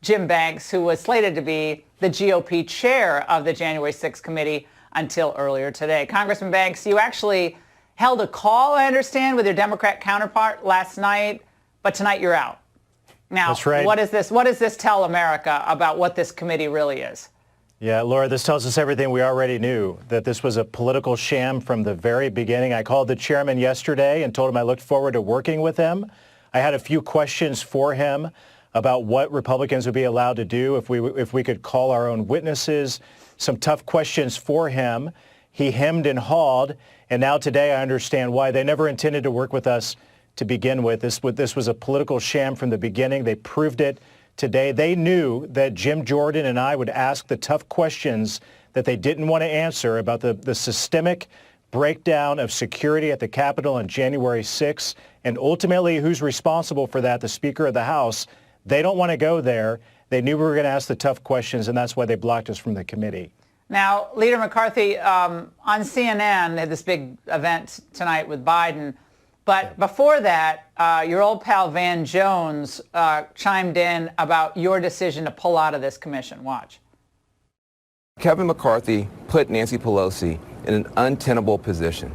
Jim Banks, who was slated to be the GOP chair of the January 6th committee until earlier today. Congressman Banks, you actually held a call, I understand, with your Democrat counterpart last night, but tonight you're out. Now, that's right. What does this tell America about what this committee really is? Yeah, Laura, this tells us everything we already knew, that this was a political sham from the very beginning. I called the chairman yesterday and told him I looked forward to working with him. I had a few questions for him about what Republicans would be allowed to do if we could call our own witnesses, some tough questions for him. He hemmed and hawed, and now today I understand why. They never intended to work with us to begin with. This was a political sham from the beginning. They proved it today. They knew that Jim Jordan and I would ask the tough questions that they didn't want to answer about the systemic breakdown of security at the Capitol on January 6th, and ultimately who's responsible for that, the Speaker of the House. They don't want to go there. They knew we were going to ask the tough questions, and that's why they blocked us from the committee. Now, Leader McCarthy, on CNN, they had this big event tonight with Biden. But before that, your old pal Van Jones chimed in about your decision to pull out of this commission. Watch. Kevin McCarthy put Nancy Pelosi in an untenable position.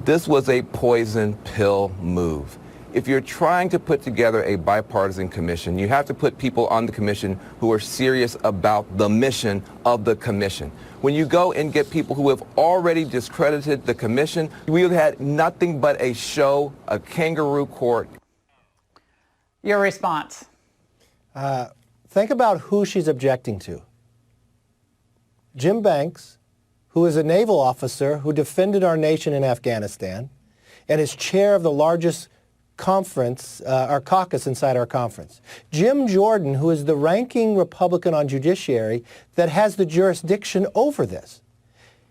This was a poison pill move. If you're trying to put together a bipartisan commission, you have to put people on the commission who are serious about the mission of the commission. When you go and get people who have already discredited the commission, we've had nothing but a show, a kangaroo court. Your response? Think about who she's objecting to. Jim Banks, who is a naval officer who defended our nation in Afghanistan and is chair of the largest conference, our caucus inside our conference. Jim Jordan, who is the ranking Republican on judiciary that has the jurisdiction over this,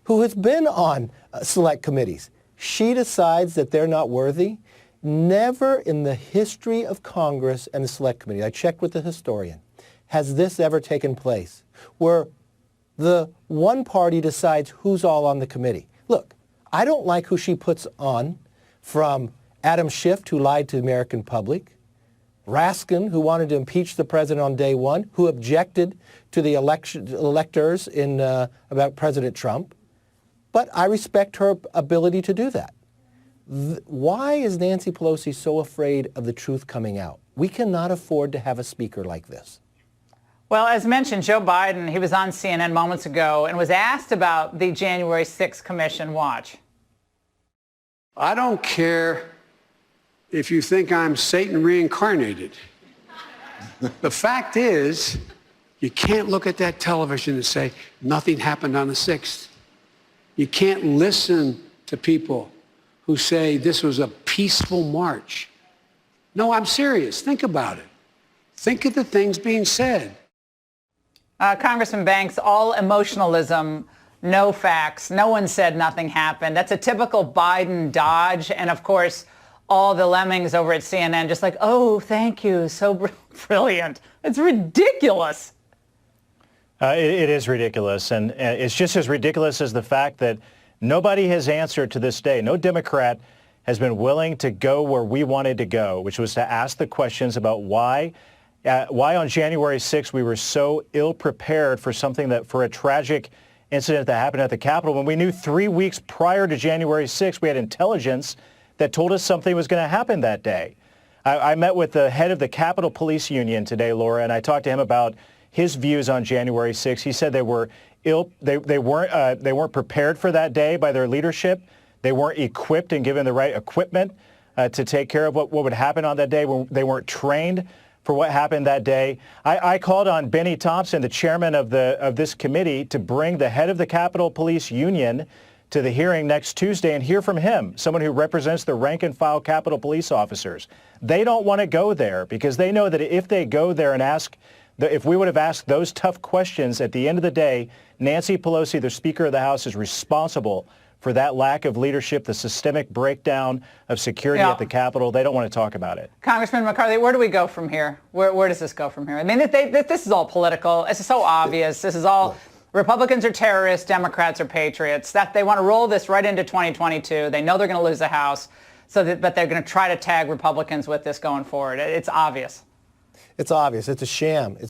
who has been on select committees. She decides that they're not worthy. Never in the history of Congress and the select committee, I checked with the historian, has this ever taken place where the one party decides who's all on the committee. Look, I don't like who she puts on, from Adam Schiff, who lied to the American public, Raskin, who wanted to impeach the president on day one, who objected to the electors about President Trump. But I respect her ability to do that. Why is Nancy Pelosi so afraid of the truth coming out? We cannot afford to have a speaker like this. Well, as mentioned, Joe Biden, he was on CNN moments ago and was asked about the January 6th commission. Watch. I don't care if you think I'm Satan reincarnated. The fact is, you can't look at that television and say, nothing happened on the 6th. You can't listen to people who say this was a peaceful march. No, I'm serious. Think about it. Think of the things being said. Congressman Banks, all emotionalism, no facts. No one said nothing happened. That's a typical Biden dodge. And of course, all the lemmings over at CNN just like, oh, thank you. So brilliant. It's ridiculous. It is ridiculous. And it's just as ridiculous as the fact that nobody has answered to this day. No Democrat has been willing to go where we wanted to go, which was to ask the questions about why on January 6th we were so ill-prepared for a tragic incident that happened at the Capitol when we knew 3 weeks prior to January 6th we had intelligence that told us something was going to happen that day. I met with the head of the Capitol Police Union today, Laura, and I talked to him about his views on January 6th. He said they were they weren't prepared for that day by their leadership. They weren't equipped and given the right equipment to take care of what would happen on that day. They weren't trained for what happened that day. I called on Benny Thompson, the chairman of this committee, to bring the head of the Capitol Police Union to the hearing next Tuesday and hear from him, someone who represents the rank and file Capitol Police officers. They don't want to go there because they know that if they go there and if we would have asked those tough questions, at the end of the day, Nancy Pelosi, the Speaker of the House, is responsible for that lack of leadership, the systemic breakdown of security at the Capitol. They don't want to talk about it. Congressman McCarthy, where do we go from here? Where does this go from here? I mean, this is all political. It's so obvious. This is all Republicans are terrorists, Democrats are patriots. That they want to roll this right into 2022. They know they're going to lose the House, but they're going to try to tag Republicans with this going forward. It's obvious. It's obvious. It's a sham.